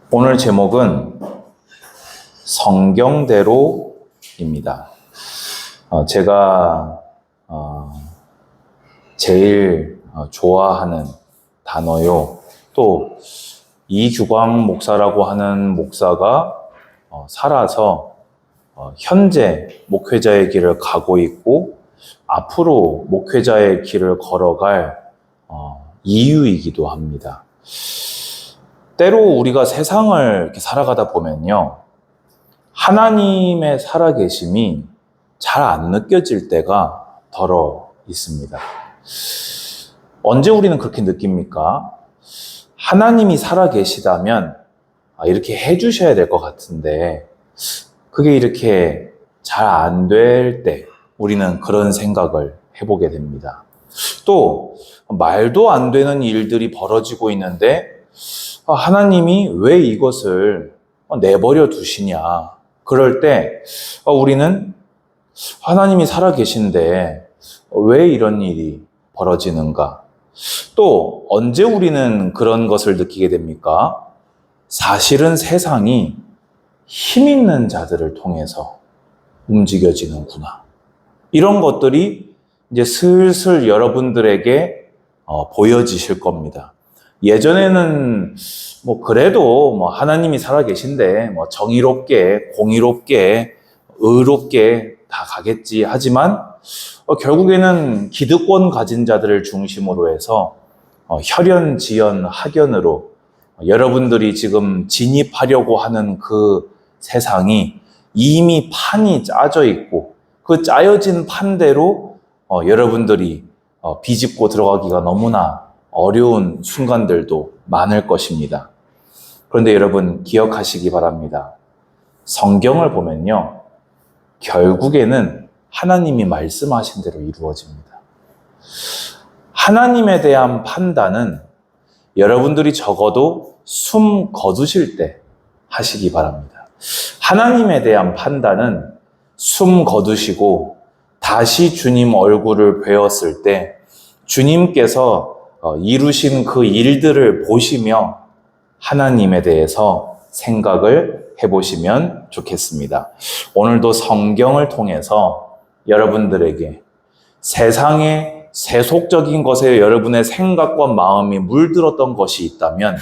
오늘 제목은 성경대로입니다. 제가 제일 좋아하는 단어요. 또 이규광 목사라고 하는 목사가 살아서 현재 목회자의 길을 가고 있고 앞으로 목회자의 길을 걸어갈 이유이기도 합니다. 때로 우리가 세상을 이렇게 살아가다 보면요, 하나님의 살아계심이 잘 안 느껴질 때가 더러 있습니다. 언제 우리는 그렇게 느낍니까? 하나님이 살아계시다면 이렇게 해주셔야 될 것 같은데 그게 이렇게 잘 안 될 때 우리는 그런 생각을 해보게 됩니다. 또 말도 안 되는 일들이 벌어지고 있는데 하나님이 왜 이것을 내버려 두시냐. 그럴 때 우리는 하나님이 살아계신데 왜 이런 일이 벌어지는가? 또 언제 우리는 그런 것을 느끼게 됩니까? 사실은 세상이 힘 있는 자들을 통해서 움직여지는구나. 이런 것들이 이제 슬슬 여러분들에게 보여지실 겁니다. 예전에는 그래도 하나님이 살아계신데 정의롭게, 공의롭게, 의롭게 다 가겠지 하지만 결국에는 기득권 가진 자들을 중심으로 해서 혈연, 지연, 학연으로 여러분들이 지금 진입하려고 하는 그 세상이 이미 판이 짜져 있고 그 짜여진 판대로 여러분들이 비집고 들어가기가 너무나 어려운 순간들도 많을 것입니다. 그런데 여러분 기억하시기 바랍니다. 성경을 보면요, 결국에는 하나님이 말씀하신 대로 이루어집니다. 하나님에 대한 판단은 여러분들이 적어도 숨 거두실 때 하시기 바랍니다. 하나님에 대한 판단은 숨 거두시고 다시 주님 얼굴을 뵈었을 때 주님께서 이루신 그 일들을 보시며 하나님에 대해서 생각을 해보시면 좋겠습니다. 오늘도 성경을 통해서 여러분들에게 세상의 세속적인 것에 여러분의 생각과 마음이 물들었던 것이 있다면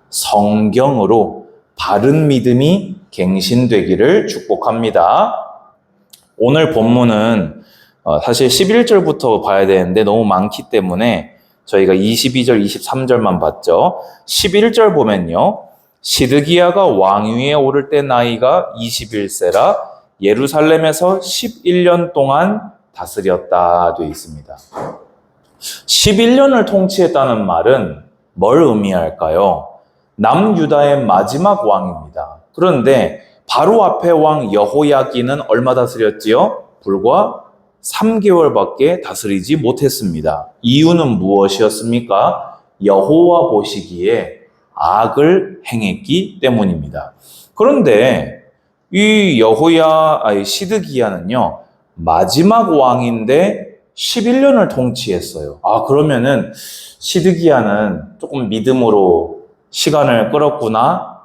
성경으로 바른 믿음이 갱신되기를 축복합니다. 오늘 본문은 사실 11절부터 봐야 되는데 너무 많기 때문에 저희가 22절, 23절만 봤죠. 11절 보면요, 시드기야가 왕위에 오를 때 나이가 21세라 예루살렘에서 11년 동안 다스렸다 되어 있습니다. 11년을 통치했다는 말은 뭘 의미할까요? 남유다의 마지막 왕입니다. 그런데 바로 앞에 왕 여호야긴은 얼마 다스렸지요? 불과 3개월밖에 다스리지 못했습니다. 이유는 무엇이었습니까? 여호와 보시기에 악을 행했기 때문입니다. 그런데 이 시드기야는요, 마지막 왕인데 11년을 통치했어요. 그러면은 시드기야는 조금 믿음으로 시간을 끌었구나가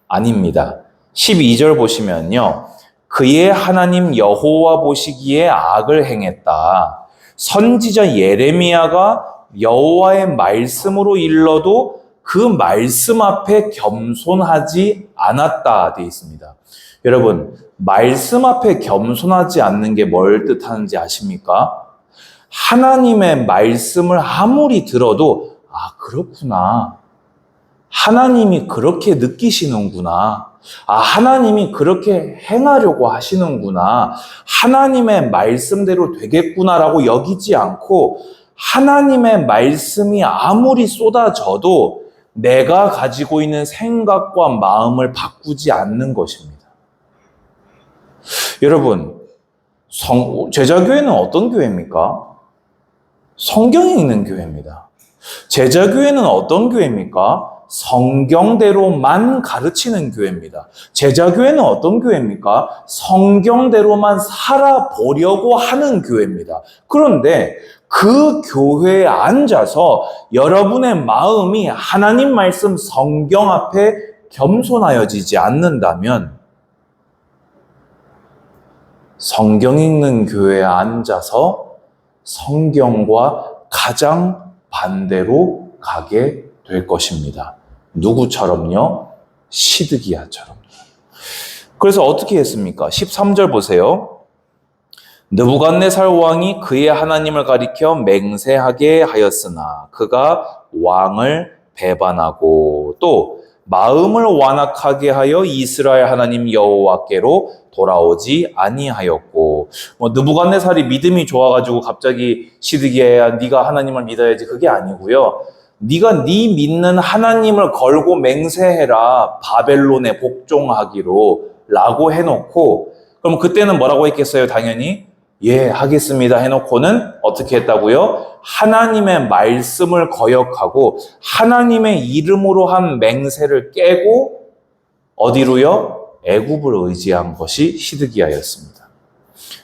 아닙니다. 12절 보시면요, 그의 하나님 여호와 보시기에 악을 행했다. 선지자 예레미야가 여호와의 말씀으로 일러도 그 말씀 앞에 겸손하지 않았다 되어 있습니다. 여러분, 말씀 앞에 겸손하지 않는 게 뭘 뜻하는지 아십니까? 하나님의 말씀을 아무리 들어도 그렇구나. 하나님이 그렇게 느끼시는구나. 하나님이 그렇게 행하려고 하시는구나. 하나님의 말씀대로 되겠구나라고 여기지 않고 하나님의 말씀이 아무리 쏟아져도 내가 가지고 있는 생각과 마음을 바꾸지 않는 것입니다. 여러분, 제자교회는 어떤 교회입니까? 성경이 있는 교회입니다. 제자교회는 어떤 교회입니까? 성경대로만 가르치는 교회입니다. 제자교회는 어떤 교회입니까? 성경대로만 살아보려고 하는 교회입니다. 그런데 그 교회에 앉아서 여러분의 마음이 하나님 말씀 성경 앞에 겸손하여지지 않는다면 성경 읽는 교회에 앉아서 성경과 가장 반대로 가게 될 것입니다. 누구처럼요? 시드기야처럼요. 그래서 어떻게 했습니까? 13절 보세요. 느부갓네살 왕이 그의 하나님을 가리켜 맹세하게 하였으나 그가 왕을 배반하고 또 마음을 완악하게 하여 이스라엘 하나님 여호와께로 돌아오지 아니하였고, 느부갓네살이 믿음이 좋아가지고 갑자기 시드기야야 네가 하나님을 믿어야지, 그게 아니고요. 네가 네 믿는 하나님을 걸고 맹세해라, 바벨론에 복종하기로 라고 해놓고, 그럼 그때는 뭐라고 했겠어요? 당연히 예 하겠습니다 해놓고는 어떻게 했다고요? 하나님의 말씀을 거역하고 하나님의 이름으로 한 맹세를 깨고 어디로요? 애굽을 의지한 것이 시드기야였습니다.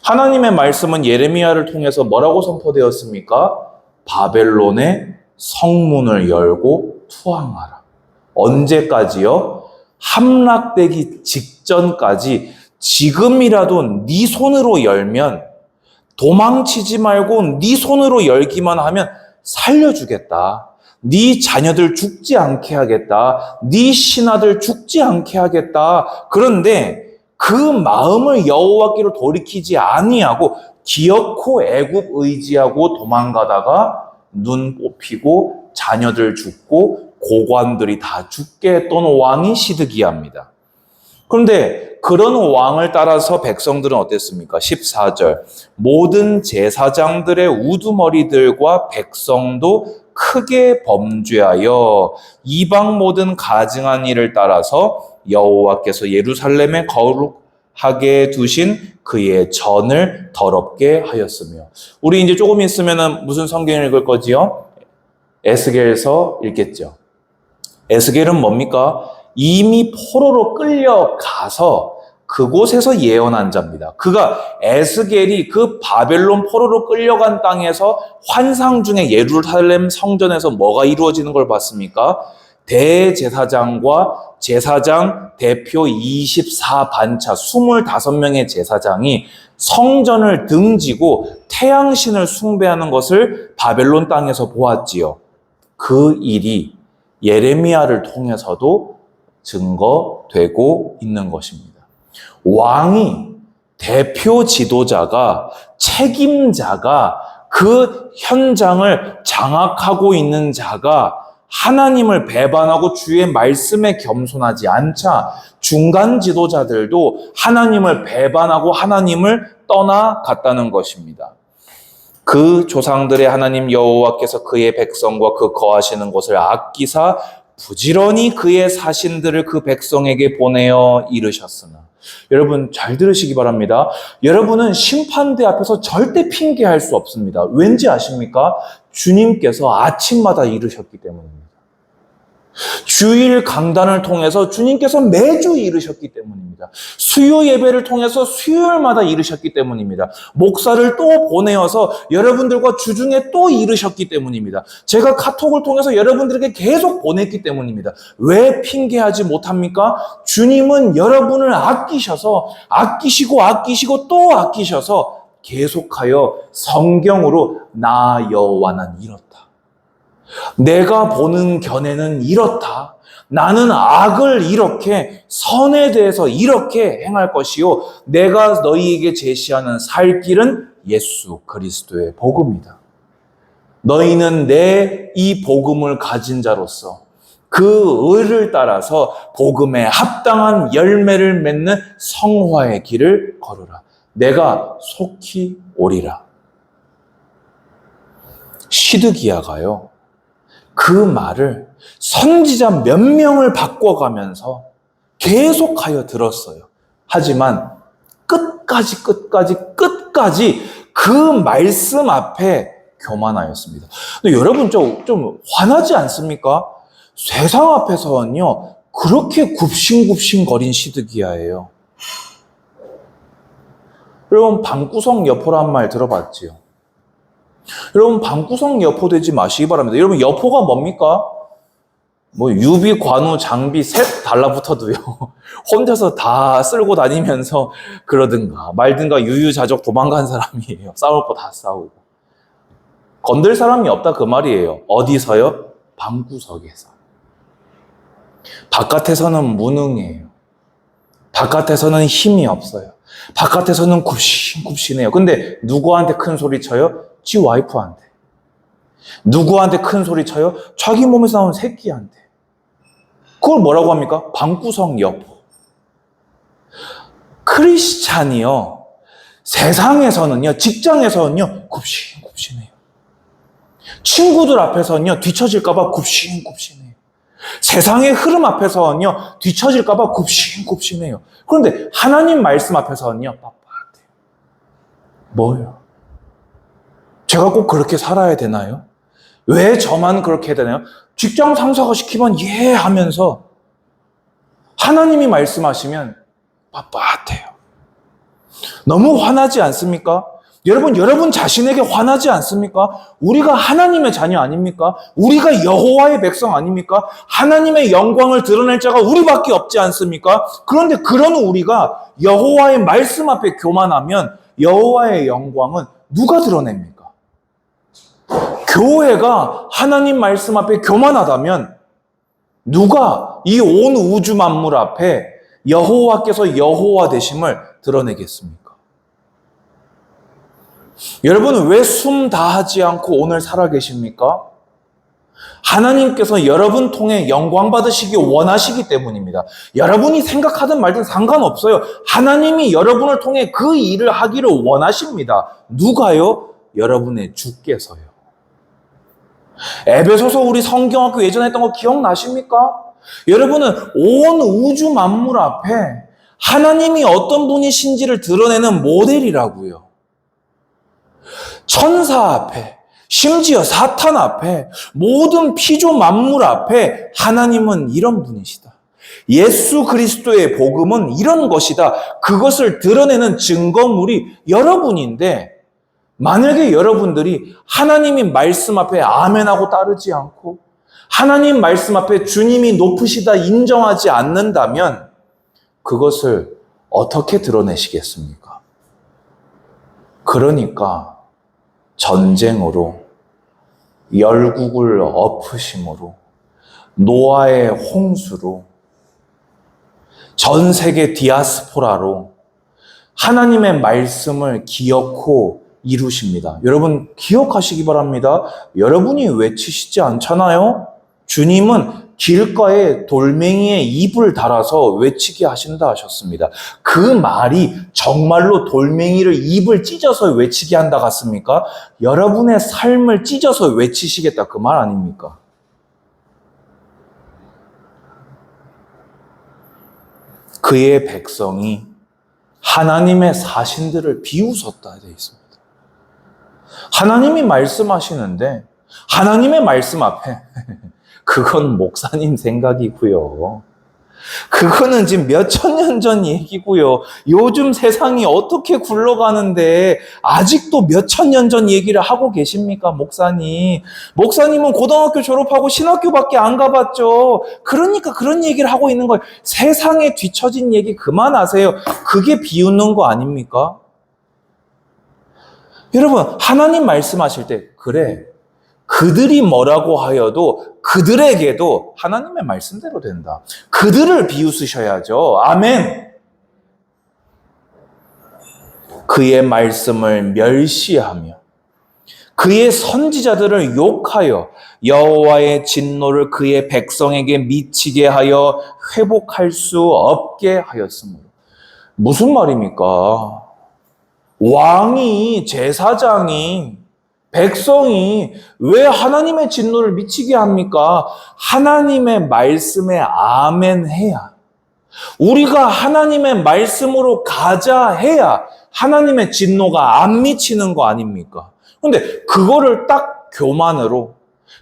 하나님의 말씀은 예레미야를 통해서 뭐라고 선포되었습니까? 바벨론의 성문을 열고 투항하라. 언제까지요? 함락되기 직전까지. 지금이라도 네 손으로 열면, 도망치지 말고 네 손으로 열기만 하면 살려주겠다. 네 자녀들 죽지 않게 하겠다. 네 신하들 죽지 않게 하겠다. 그런데 그 마음을 여호와께로 돌이키지 아니하고 기어코 애굽 의지하고 도망가다가 눈 뽑히고 자녀들 죽고 고관들이 다 죽게 했던 왕이 시드기야입니다. 그런데 그런 왕을 따라서 백성들은 어땠습니까? 14절. 모든 제사장들의 우두머리들과 백성도 크게 범죄하여 이방 모든 가증한 일을 따라서 여호와께서 예루살렘에 거룩하게 두신 그의 전을 더럽게 하였으며. 우리 이제 조금 있으면 무슨 성경을 읽을 거지요? 에스겔서 읽겠죠. 에스겔은 뭡니까? 이미 포로로 끌려가서 그곳에서 예언한 자입니다. 그가 에스겔이 그 바벨론 포로로 끌려간 땅에서 환상 중에 예루살렘 성전에서 뭐가 이루어지는 걸 봤습니까? 대제사장과 제사장 대표 24반차 25명의 제사장이 성전을 등지고 태양신을 숭배하는 것을 바벨론 땅에서 보았지요. 그 일이 예레미야를 통해서도 증거되고 있는 것입니다. 왕이, 대표 지도자가, 책임자가, 그 현장을 장악하고 있는 자가 하나님을 배반하고 주의 말씀에 겸손하지 않자 중간 지도자들도 하나님을 배반하고 하나님을 떠나갔다는 것입니다. 그 조상들의 하나님 여호와께서 그의 백성과 그 거하시는 곳을 아끼사 부지런히 그의 사신들을 그 백성에게 보내어 이르셨으나. 여러분 잘 들으시기 바랍니다. 여러분은 심판대 앞에서 절대 핑계할 수 없습니다. 왠지 아십니까? 주님께서 아침마다 이르셨기 때문입니다. 주일 강단을 통해서 주님께서 매주 이르셨기 때문입니다. 수요 예배를 통해서 수요일마다 이르셨기 때문입니다. 목사를 또 보내어서 여러분들과 주중에 또 이르셨기 때문입니다. 제가 카톡을 통해서 여러분들에게 계속 보냈기 때문입니다. 왜 핑계하지 못합니까? 주님은 여러분을 아끼셔서 아끼시고 또 아끼셔서 계속하여 성경으로 나 여호와는 이렇다. 내가 보는 견해는 이렇다. 나는 악을 이렇게, 선에 대해서 이렇게 행할 것이요. 내가 너희에게 제시하는 살 길은 예수 그리스도의 복음이다. 너희는 내 이 복음을 가진 자로서 그 의를 따라서 복음에 합당한 열매를 맺는 성화의 길을 걸으라. 내가 속히 오리라. 시드기야가요, 그 말을 선지자 몇 명을 바꿔가면서 계속하여 들었어요. 하지만 끝까지 그 말씀 앞에 교만하였습니다. 근데 여러분 좀 화나지 않습니까? 세상 앞에서는요 그렇게 굽신굽신거린 시드기야예요. 여러분 방구석 여포란 말 들어봤지요? 여러분 방구석 여포 되지 마시기 바랍니다. 여러분 여포가 뭡니까? 뭐 유비, 관우, 장비 셋 달라붙어도요. 혼자서 다 쓸고 다니면서 그러든가 말든가 유유자적 도망간 사람이에요. 싸울 거 다 싸우고. 건들 사람이 없다 그 말이에요. 어디서요? 방구석에서. 바깥에서는 무능해요. 바깥에서는 힘이 없어요. 바깥에서는 굽신굽신해요. 근데 누구한테 큰 소리 쳐요? 지 와이프한테. 누구한테 큰 소리 쳐요? 자기 몸에서 나온 새끼한테. 그걸 뭐라고 합니까? 방구석 여포. 크리스찬이요. 세상에서는요, 직장에서는요, 굽신굽신해요. 친구들 앞에서는요, 뒤처질까봐 굽신굽신해요. 세상의 흐름 앞에서는요, 뒤처질까봐 굽신굽신해요. 그런데 하나님 말씀 앞에서는요, 빳빳해요. 뭐예요? 제가 꼭 그렇게 살아야 되나요? 왜 저만 그렇게 해야 되나요? 직장 상사가 시키면 예 하면서 하나님이 말씀하시면 빳빳해요. 너무 화나지 않습니까? 여러분 자신에게 화나지 않습니까? 우리가 하나님의 자녀 아닙니까? 우리가 여호와의 백성 아닙니까? 하나님의 영광을 드러낼 자가 우리밖에 없지 않습니까? 그런데 그런 우리가 여호와의 말씀 앞에 교만하면 여호와의 영광은 누가 드러냅니까? 교회가 하나님 말씀 앞에 교만하다면 누가 이 온 우주 만물 앞에 여호와께서 여호와 되심을 드러내겠습니까? 여러분은 왜 숨 다하지 않고 오늘 살아계십니까? 하나님께서 여러분 통해 영광 받으시기 원하시기 때문입니다. 여러분이 생각하든 말든 상관없어요. 하나님이 여러분을 통해 그 일을 하기를 원하십니다. 누가요? 여러분의 주께서요. 에베소서 우리 성경학교 예전에 했던 거 기억나십니까? 여러분은 온 우주 만물 앞에 하나님이 어떤 분이신지를 드러내는 모델이라고요. 천사 앞에, 심지어 사탄 앞에, 모든 피조 만물 앞에 하나님은 이런 분이시다. 예수 그리스도의 복음은 이런 것이다. 그것을 드러내는 증거물이 여러분인데 만약에 여러분들이 하나님이 말씀 앞에 아멘하고 따르지 않고 하나님 말씀 앞에 주님이 높으시다 인정하지 않는다면 그것을 어떻게 드러내시겠습니까? 그러니까 전쟁으로, 열국을 엎으심으로, 노아의 홍수로, 전 세계 디아스포라로 하나님의 말씀을 기어코 이루십니다. 여러분 기억하시기 바랍니다. 여러분이 외치시지 않잖아요? 주님은 길가에 돌멩이에 입을 달아서 외치게 하신다 하셨습니다. 그 말이 정말로 돌멩이를 입을 찢어서 외치게 한다 같습니까? 여러분의 삶을 찢어서 외치시겠다 그 말 아닙니까? 그의 백성이 하나님의 사신들을 비웃었다 되어 있습니다. 하나님이 말씀하시는데 하나님의 말씀 앞에 그건 목사님 생각이고요. 그거는 지금 몇천 년 전 얘기고요. 요즘 세상이 어떻게 굴러가는데 아직도 몇천 년 전 얘기를 하고 계십니까, 목사님? 목사님은 고등학교 졸업하고 신학교밖에 안 가봤죠. 그러니까 그런 얘기를 하고 있는 거예요. 세상에 뒤처진 얘기 그만하세요. 그게 비웃는 거 아닙니까? 여러분, 하나님 말씀하실 때 그래, 그들이 뭐라고 하여도 그들에게도 하나님의 말씀대로 된다. 그들을 비웃으셔야죠. 아멘. 그의 말씀을 멸시하며 그의 선지자들을 욕하여 여호와의 진노를 그의 백성에게 미치게 하여 회복할 수 없게 하였으므로. 무슨 말입니까? 왕이, 제사장이, 백성이 왜 하나님의 진노를 미치게 합니까? 하나님의 말씀에 아멘해야, 우리가 하나님의 말씀으로 가자 해야 하나님의 진노가 안 미치는 거 아닙니까? 그런데 그거를 딱 교만으로,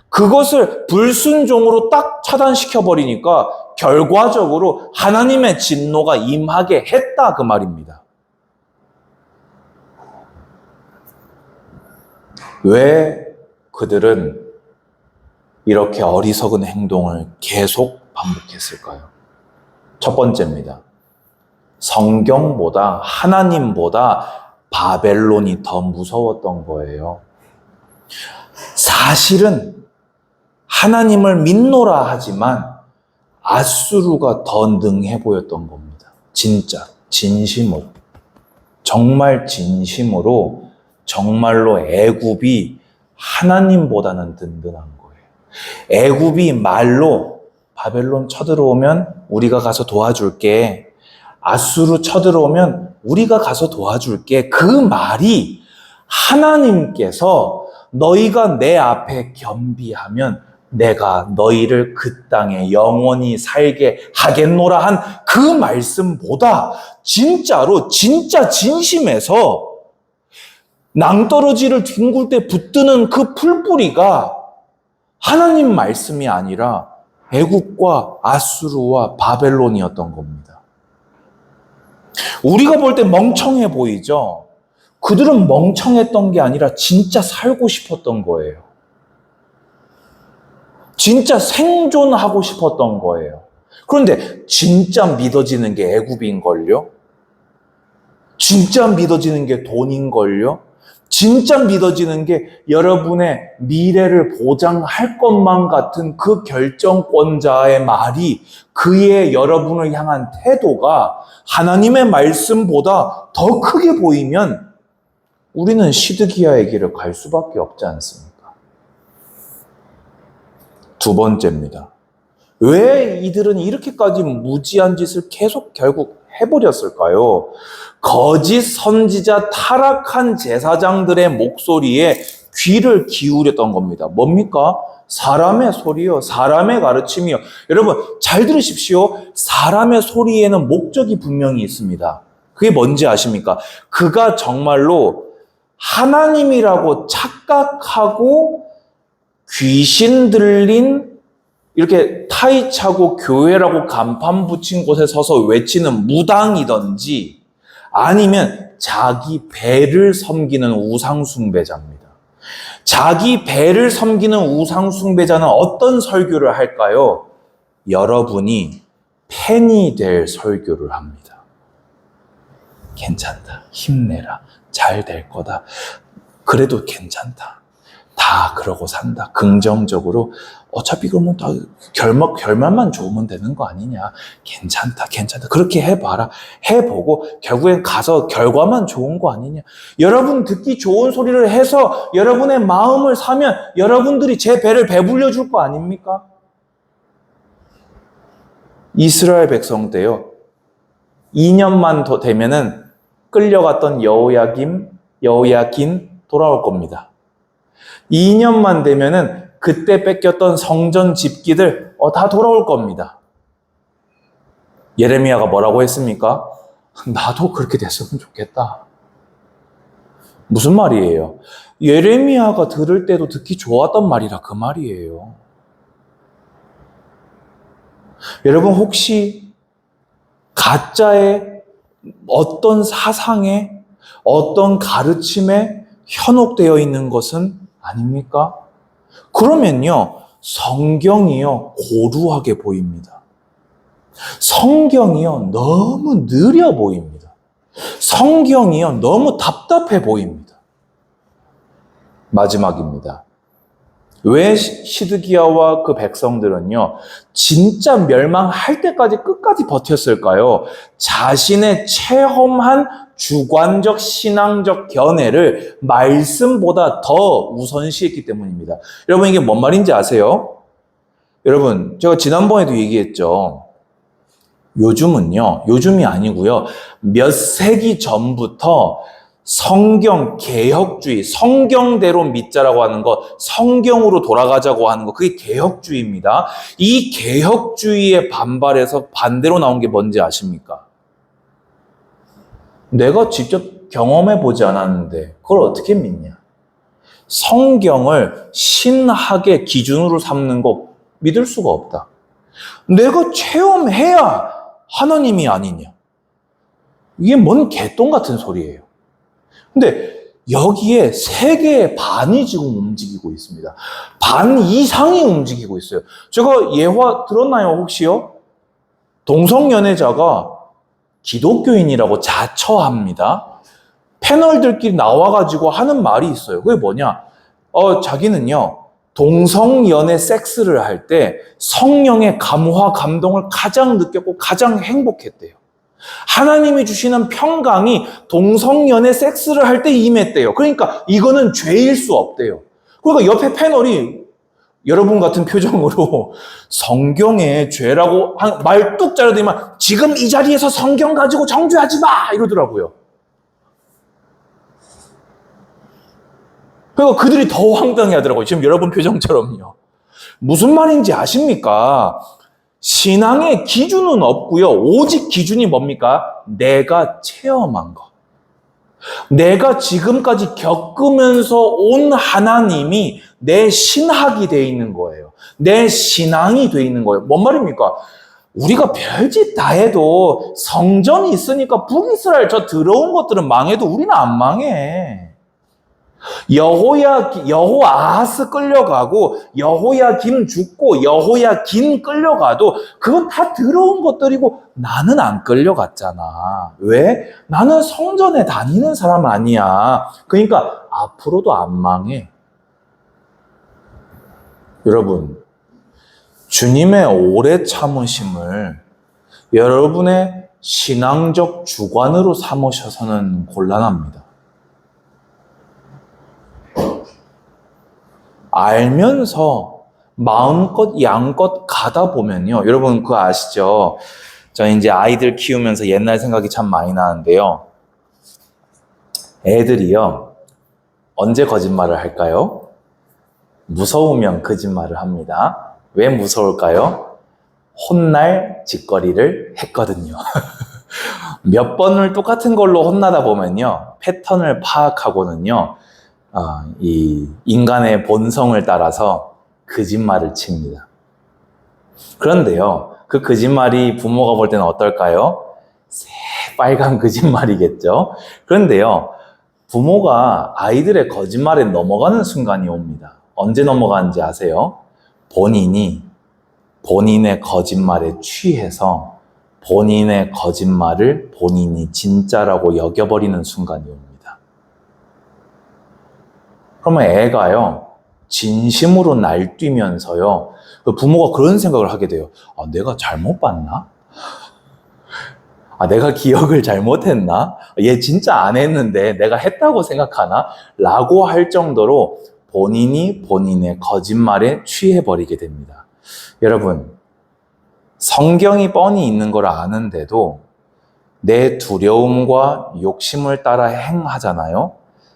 그것을 불순종으로 딱 차단시켜버리니까 결과적으로 하나님의 진노가 임하게 했다 그 말입니다. 왜 그들은 이렇게 어리석은 행동을 계속 반복했을까요? 첫 번째입니다. 성경보다, 하나님보다 바벨론이 더 무서웠던 거예요. 사실은 하나님을 믿노라 하지만 아수르가 더 능해 보였던 겁니다. 진짜, 진심으로. 정말 진심으로, 정말로 애굽이 하나님보다는 든든한 거예요. 애굽이 말로 바벨론 쳐들어오면 우리가 가서 도와줄게. 아수르 쳐들어오면 우리가 가서 도와줄게. 그 말이 하나님께서 너희가 내 앞에 겸비하면 내가 너희를 그 땅에 영원히 살게 하겠노라 한 그 말씀보다 진짜로 진짜 진심에서 낭떠러지를 뒹굴 때 붙드는 그 풀뿌리가 하나님 말씀이 아니라 애굽과 아수르와 바벨론이었던 겁니다. 우리가 볼 때 멍청해 보이죠? 그들은 멍청했던 게 아니라 진짜 살고 싶었던 거예요. 진짜 생존하고 싶었던 거예요. 그런데 진짜 믿어지는 게 애굽인걸요? 진짜 믿어지는 게 돈인걸요? 진짜 믿어지는 게 여러분의 미래를 보장할 것만 같은 그 결정권자의 말이 그의 여러분을 향한 태도가 하나님의 말씀보다 더 크게 보이면 우리는 시드기야의 길을 갈 수밖에 없지 않습니까? 두 번째입니다. 왜 이들은 이렇게까지 무지한 짓을 계속 결국 해버렸을까요? 거짓 선지자, 타락한 제사장들의 목소리에 귀를 기울였던 겁니다. 뭡니까? 사람의 소리요, 사람의 가르침이요. 여러분 잘 들으십시오. 사람의 소리에는 목적이 분명히 있습니다. 그게 뭔지 아십니까? 그가 정말로 하나님이라고 착각하고 귀신 들린 이렇게 타이 차고 교회라고 간판 붙인 곳에 서서 외치는 무당이든지 아니면 자기 배를 섬기는 우상숭배자입니다. 자기 배를 섬기는 우상숭배자는 어떤 설교를 할까요? 여러분이 팬이 될 설교를 합니다. 괜찮다. 힘내라. 잘 될 거다. 그래도 괜찮다. 다 그러고 산다. 긍정적으로 어차피 그러면 다 결말만 좋으면 되는 거 아니냐. 괜찮다. 그렇게 해봐라. 해보고 결국엔 가서 결과만 좋은 거 아니냐. 여러분 듣기 좋은 소리를 해서 여러분의 마음을 사면 여러분들이 제 배를 배불려 줄 거 아닙니까? 이스라엘 백성 때요. 2년만 더 되면은 끌려갔던 여호야긴 돌아올 겁니다. 2년만 되면은 그때 뺏겼던 성전 집기들 다 돌아올 겁니다. 예레미야가 뭐라고 했습니까? 나도 그렇게 됐으면 좋겠다. 무슨 말이에요? 예레미야가 들을 때도 듣기 좋았던 말이라 그 말이에요. 여러분 혹시 가짜의 어떤 사상에 어떤 가르침에 현혹되어 있는 것은 아닙니까? 그러면요, 성경이요, 고루하게 보입니다. 성경이요, 너무 느려 보입니다. 성경이요, 너무 답답해 보입니다. 마지막입니다. 왜 시드기야와 그 백성들은요, 진짜 멸망할 때까지 끝까지 버텼을까요? 자신의 체험한 주관적 신앙적 견해를 말씀보다 더 우선시했기 때문입니다. 여러분 이게 뭔 말인지 아세요? 여러분 제가 지난번에도 얘기했죠. 요즘이 아니고요. 몇 세기 전부터 성경 개혁주의, 성경대로 믿자라고 하는 것, 성경으로 돌아가자고 하는 것, 그게 개혁주의입니다. 이 개혁주의에 반발해서 반대로 나온 게 뭔지 아십니까? 내가 직접 경험해 보지 않았는데 그걸 어떻게 믿냐? 성경을 신학의 기준으로 삼는 거 믿을 수가 없다. 내가 체험해야 하나님이 아니냐? 이게 뭔 개똥 같은 소리예요. 근데 여기에 세계의 반이 지금 움직이고 있습니다. 반 이상이 움직이고 있어요. 제가 예화 들었나요, 혹시요? 동성연애자가 기독교인이라고 자처합니다. 패널들끼리 나와가지고 하는 말이 있어요. 그게 뭐냐? 자기는요, 동성연애 섹스를 할 때 성령의 감화, 감동을 가장 느꼈고 가장 행복했대요. 하나님이 주시는 평강이 동성연애 섹스를 할 때 임했대요. 그러니까 이거는 죄일 수 없대요. 그러니까 옆에 패널이 여러분 같은 표정으로 성경에 죄라고 말 뚝 자르더니만 지금 이 자리에서 성경 가지고 정죄하지 마! 이러더라고요. 그러니까 그들이 더 황당해 하더라고요. 지금 여러분 표정처럼요. 무슨 말인지 아십니까? 신앙의 기준은 없고요. 오직 기준이 뭡니까? 내가 체험한 것. 내가 지금까지 겪으면서 온 하나님이 내 신학이 돼 있는 거예요. 내 신앙이 돼 있는 거예요. 뭔 말입니까? 우리가 별짓 다 해도 성전이 있으니까 북이스라엘 저 더러운 것들은 망해도 우리는 안 망해. 여호아하스 끌려가고 여호야김 죽고 여호야긴 끌려가도 그건 다 더러운 것들이고 나는 안 끌려갔잖아. 왜? 나는 성전에 다니는 사람 아니야. 그러니까 앞으로도 안 망해. 여러분, 주님의 오래 참으심을 여러분의 신앙적 주관으로 삼으셔서는 곤란합니다. 알면서 마음껏 양껏 가다 보면요. 여러분 그거 아시죠? 저 이제 아이들 키우면서 옛날 생각이 참 많이 나는데요. 애들이요. 언제 거짓말을 할까요? 무서우면 거짓말을 합니다. 왜 무서울까요? 혼날 짓거리를 했거든요. 몇 번을 똑같은 걸로 혼나다 보면요. 패턴을 파악하고는요. 이 인간의 본성을 따라서 거짓말을 칩니다. 그런데요, 그 거짓말이 부모가 볼 때는 어떨까요? 새빨간 거짓말이겠죠? 그런데요, 부모가 아이들의 거짓말에 넘어가는 순간이 옵니다. 언제 넘어가는지 아세요? 본인이 본인의 거짓말에 취해서 본인의 거짓말을 본인이 진짜라고 여겨버리는 순간이 옵니다. 그러면 애가요, 진심으로 날뛰면서요, 부모가 그런 생각을 하게 돼요. 내가 잘못 봤나? 내가 기억을 잘못했나? 얘 진짜 안 했는데 내가 했다고 생각하나? 라고 할 정도로 본인이 본인의 거짓말에 취해버리게 됩니다. 여러분, 성경이 뻔히 있는 걸 아는데도 내 두려움과 욕심을 따라 행하잖아요.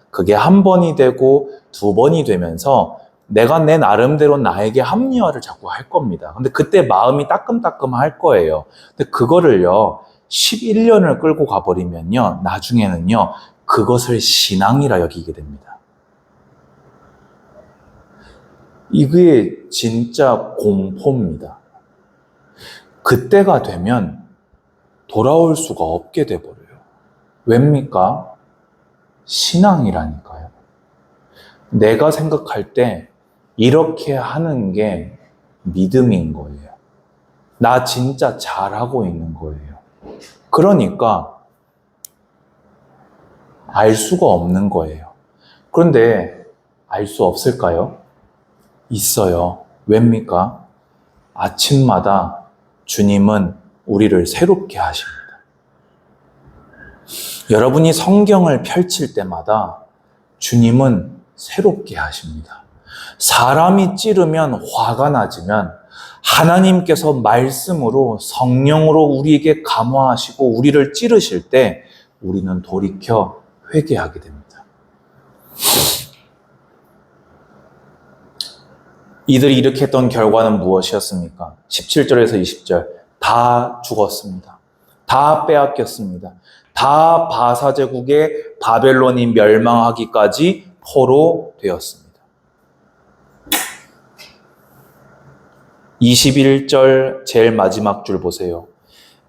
그게 한 번이 되고 두 번이 되면서 내가 내 나름대로 나에게 합리화를 자꾸 할 겁니다. 근데 그때 마음이 따끔따끔할 거예요. 근데 그거를요, 11년을 끌고 가버리면요, 나중에는요, 그것을 신앙이라 여기게 됩니다. 이게 진짜 공포입니다. 그때가 되면 돌아올 수가 없게 돼버려요. 왜입니까? 신앙이라니까요. 내가 생각할 때 이렇게 하는 게 믿음인 거예요. 나 진짜 잘하고 있는 거예요. 그러니까 알 수가 없는 거예요. 그런데 알 수 없을까요? 있어요. 왜입니까? 아침마다 주님은 우리를 새롭게 하십니다. 여러분이 성경을 펼칠 때마다 주님은 새롭게 하십니다. 사람이 찌르면 화가 나지만 하나님께서 말씀으로 성령으로 우리에게 감화하시고 우리를 찌르실 때 우리는 돌이켜 회개하게 됩니다. 이들이 이렇게 했던 결과는 무엇이었습니까? 17절에서 20절 다 죽었습니다. 다 빼앗겼습니다. 다 바사 제국의 바벨론이 멸망하기까지 포로되었습니다. 21절 제일 마지막 줄 보세요.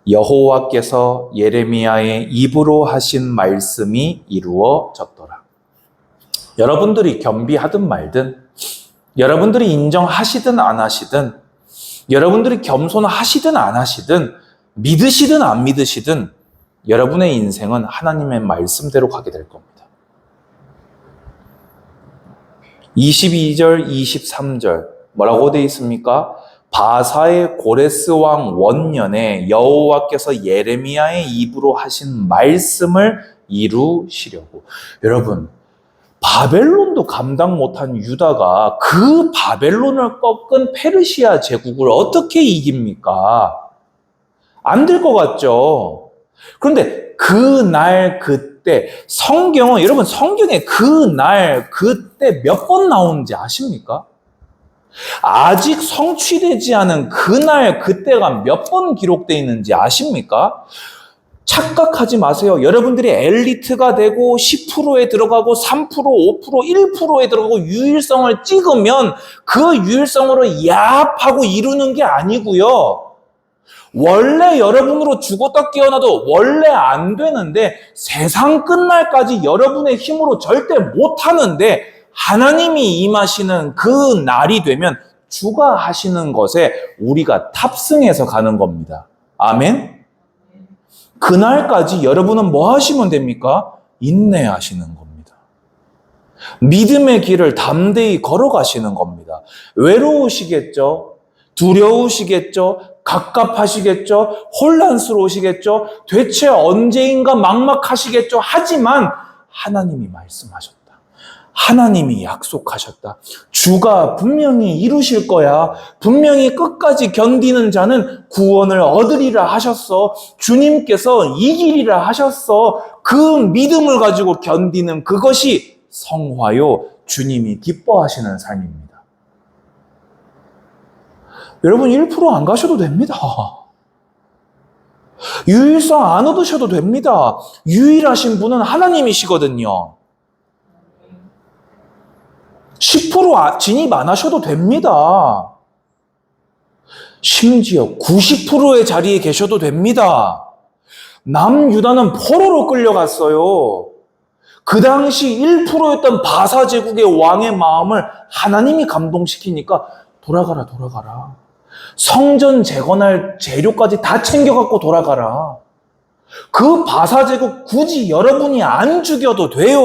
여호와께서 예레미야의 입으로 하신 말씀이 이루어졌더라. 여러분들이 겸비하든 말든, 여러분들이 인정하시든 안 하시든, 여러분들이 겸손하시든 안 하시든, 믿으시든 안 믿으시든, 여러분의 인생은 하나님의 말씀대로 가게 될 겁니다. 22절, 23절 뭐라고 되어 있습니까? 바사의 고레스 왕 원년에 여호와께서 예레미야의 입으로 하신 말씀을 이루시려고. 여러분, 바벨론도 감당 못한 유다가 그 바벨론을 꺾은 페르시아 제국을 어떻게 이깁니까? 안 될 것 같죠? 그런데 그날 그때 성경은, 여러분, 성경에 그날 그때 몇 번 나오는지 아십니까? 아직 성취되지 않은 그날 그때가 몇 번 기록되어 있는지 아십니까? 착각하지 마세요. 여러분들이 엘리트가 되고 10%에 들어가고 3%, 5%, 1%에 들어가고 유일성을 찍으면 그 유일성으로 야합하고 이루는 게 아니고요. 원래 여러분으로 죽었다 깨어나도 원래 안 되는데, 세상 끝날까지 여러분의 힘으로 절대 못하는데 하나님이 임하시는 그 날이 되면 주가 하시는 것에 우리가 탑승해서 가는 겁니다. 아멘? 그날까지 여러분은 뭐 하시면 됩니까? 인내하시는 겁니다. 믿음의 길을 담대히 걸어가시는 겁니다. 외로우시겠죠? 두려우시겠죠? 갑갑하시겠죠? 혼란스러우시겠죠? 대체 언제인가 막막하시겠죠? 하지만 하나님이 말씀하셨다. 하나님이 약속하셨다. 주가 분명히 이루실 거야. 분명히 끝까지 견디는 자는 구원을 얻으리라 하셨어. 주님께서 이기리라 하셨어. 그 믿음을 가지고 견디는 그것이 성화요, 주님이 기뻐하시는 삶입니다. 여러분, 1%안 가셔도 됩니다. 유일성 안 얻으셔도 됩니다. 유일하신 분은 하나님이시거든요. 10% 진입 안 하셔도 됩니다. 심지어 90%의 자리에 계셔도 됩니다. 남유다는 포로로 끌려갔어요. 그 당시 1%였던 바사 제국의 왕의 마음을 하나님이 감동시키니까 돌아가라, 돌아가라. 성전 재건할 재료까지 다 챙겨갖고 돌아가라. 그 바사 제국 굳이 여러분이 안 죽여도 돼요.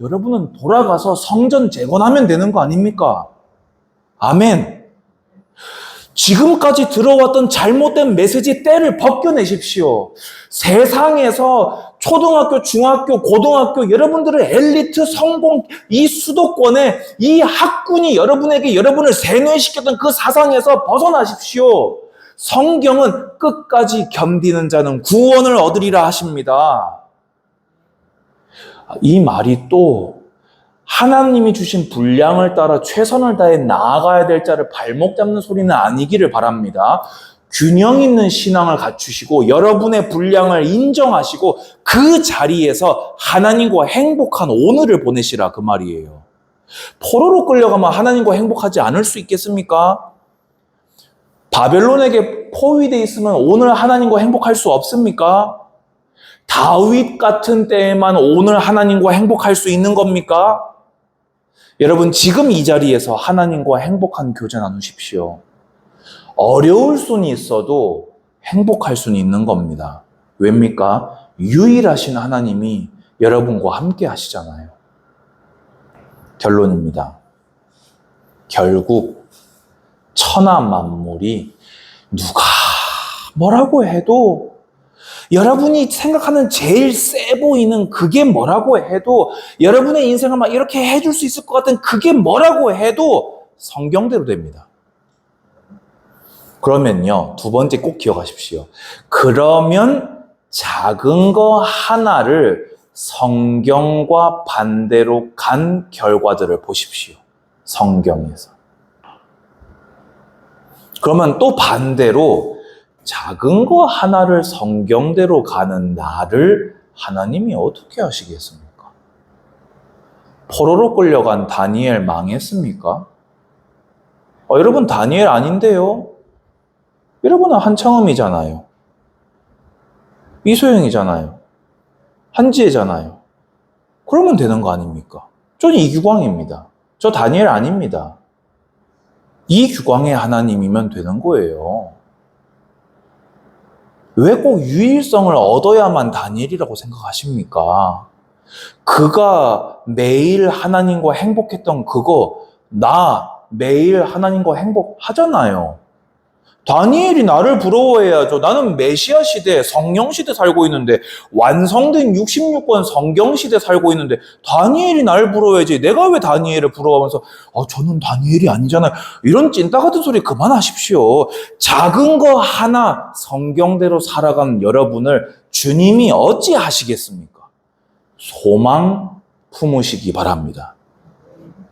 여러분은 돌아가서 성전 재건하면 되는 거 아닙니까? 아멘. 지금까지 들어왔던 잘못된 메시지 때를 벗겨내십시오. 세상에서 초등학교, 중학교, 고등학교, 여러분들의 엘리트 성공, 이 수도권에 이 학군이 여러분에게 여러분을 세뇌시켰던 그 사상에서 벗어나십시오. 성경은 끝까지 견디는 자는 구원을 얻으리라 하십니다. 이 말이 또 하나님이 주신 분량을 따라 최선을 다해 나아가야 될 자를 발목 잡는 소리는 아니기를 바랍니다. 균형 있는 신앙을 갖추시고 여러분의 분량을 인정하시고 그 자리에서 하나님과 행복한 오늘을 보내시라, 그 말이에요. 포로로 끌려가면 하나님과 행복하지 않을 수 있겠습니까? 바벨론에게 포위되어 있으면 오늘 하나님과 행복할 수 없습니까? 다윗 같은 때에만 오늘 하나님과 행복할 수 있는 겁니까? 여러분, 지금 이 자리에서 하나님과 행복한 교제 나누십시오. 어려울 수는 있어도 행복할 수는 있는 겁니다. 왜입니까? 유일하신 하나님이 여러분과 함께 하시잖아요. 결론입니다. 결국 천하 만물이 누가 뭐라고 해도, 여러분이 생각하는 제일 세 보이는 그게 뭐라고 해도, 여러분의 인생을 막 이렇게 해줄 수 있을 것 같은 그게 뭐라고 해도 성경대로 됩니다. 그러면요, 두 번째 꼭 기억하십시오. 그러면 작은 거 하나를 성경과 반대로 간 결과들을 보십시오. 성경에서. 그러면 또 반대로 작은 거 하나를 성경대로 가는 나를 하나님이 어떻게 하시겠습니까? 포로로 끌려간 다니엘 망했습니까? 여러분, 다니엘 아닌데요? 여러분은 한창음이잖아요. 이소영이잖아요. 한지혜잖아요. 그러면 되는 거 아닙니까? 저는 이규광입니다. 저 다니엘 아닙니다. 이규광의 하나님이면 되는 거예요. 왜 꼭 유일성을 얻어야만 다니엘이라고 생각하십니까? 그가 매일 하나님과 행복했던 그거, 나 매일 하나님과 행복하잖아요. 다니엘이 나를 부러워해야죠. 나는 메시아 시대, 성령 시대 살고 있는데, 완성된 66권 성경 시대 살고 있는데, 다니엘이 나를 부러워해야지. 내가 왜 다니엘을 부러워하면서, 저는 다니엘이 아니잖아요. 이런 찐따 같은 소리 그만하십시오. 작은 거 하나 성경대로 살아가는 여러분을 주님이 어찌하시겠습니까? 소망 품으시기 바랍니다.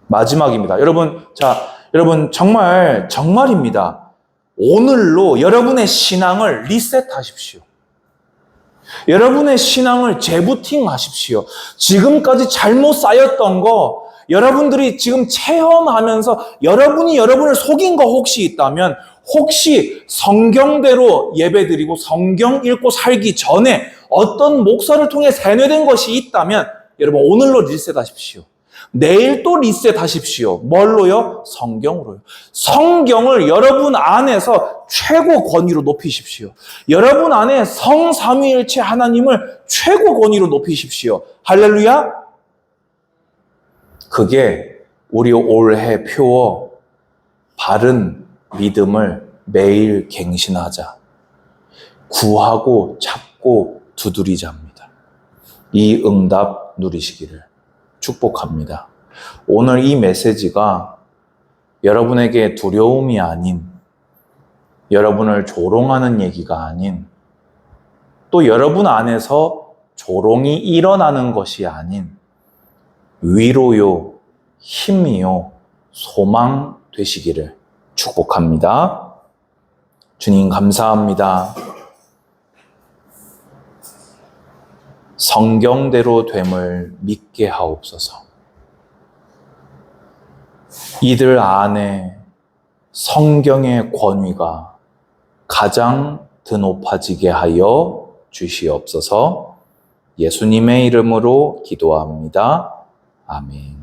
마지막입니다. 여러분, 정말입니다. 오늘로 여러분의 신앙을 리셋하십시오. 여러분의 신앙을 재부팅 하십시오. 지금까지 잘못 쌓였던 거, 여러분들이 지금 체험하면서 여러분이 여러분을 속인 거 혹시 있다면, 혹시 성경대로 예배드리고 성경 읽고 살기 전에 어떤 목사를 통해 세뇌된 것이 있다면, 여러분 오늘로 리셋하십시오. 내일 또 리셋하십시오. 뭘로요? 성경으로요. 성경을 여러분 안에서 최고 권위로 높이십시오. 여러분 안에 성삼위일체 하나님을 최고 권위로 높이십시오. 할렐루야! 그게 우리 올해 표어 바른 믿음을 매일 갱신하자. 구하고 찾고 두드리자입니다. 이 응답 누리시기를 축복합니다. 오늘 이 메시지가 여러분에게 두려움이 아닌, 여러분을 조롱하는 얘기가 아닌, 또 여러분 안에서 조롱이 일어나는 것이 아닌 위로요, 힘이요, 소망 되시기를 축복합니다. 주님 감사합니다. 성경대로 됨을 믿게 하옵소서. 이들 안에 성경의 권위가 가장 드높아지게 하여 주시옵소서. 예수님의 이름으로 기도합니다. 아멘.